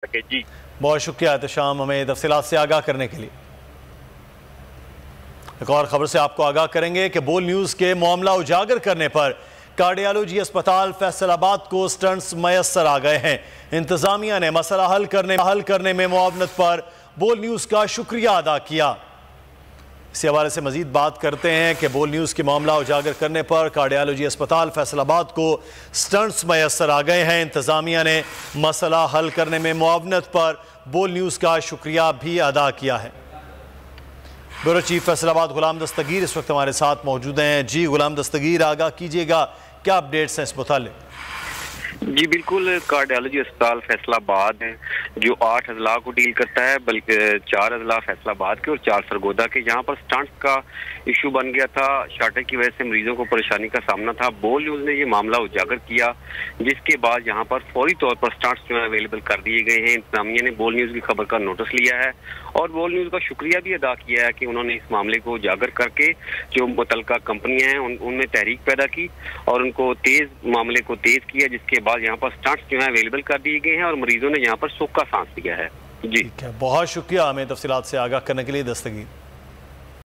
सके। जी बहुत शुक्रिया एहतशाम, हमें तफसीलात से आगाह करने के लिए। एक और खबर से आपको आगाह करेंगे कि बोल न्यूज़ के मामला उजागर करने पर कार्डियोलॉजी अस्पताल फैसलाबाद को स्टंट्स मयसर आ गए हैं। इंतजामिया ने मसला हल करने में मुआवनत पर बोल न्यूज़ का शुक्रिया अदा किया। इसी हवाले से मजीद बात करते हैं कि बोल न्यूज़ के मामला उजागर करने पर कार्डियोलॉजी अस्पताल फैसलाबाद को स्टंट्स मयसर आ गए हैं। इंतजामिया ने मसला हल करने में मुआवनत पर बोल न्यूज़ का शुक्रिया भी अदा किया है। ब्यूरो चीफ फैसलाबाद गुलाम दस्तगीर इस वक्त हमारे साथ मौजूद हैं। जी गुलाम दस्तगीर, आगाह कीजिएगा, क्या अपडेट्स हैं इस मुतालिक? जी बिल्कुल, कार्डियोलॉजी अस्पताल फैसलाबाद जो 8 अजला को डील करता है, बल्कि 4 अजला फैसलाबाद के और 4 सरगोदा के, यहाँ पर स्टंट्स का इशू बन गया था। शार्टेज की वजह से मरीजों को परेशानी का सामना था। बोल न्यूज़ ने ये मामला उजागर किया, जिसके बाद यहाँ पर फौरी तौर पर स्टंट्स जो है अवेलेबल कर दिए गए हैं। इंतजामिया ने बोल न्यूज़ की खबर का नोटिस लिया है और बोल न्यूज़ का शुक्रिया भी अदा किया है कि उन्होंने इस मामले को उजागर करके जो मुतलका कंपनियां हैं उनमें तहरीक पैदा की और उनको मामले को तेज किया, जिसके बाद यहाँ पर स्टंट्स जो है अवेलेबल कर दिए गए हैं और मरीजों ने यहाँ पर सुख का सांस लिया है। जी बहुत शुक्रिया हमें तफसीलात से आगाह करने के लिए दस्तगीर।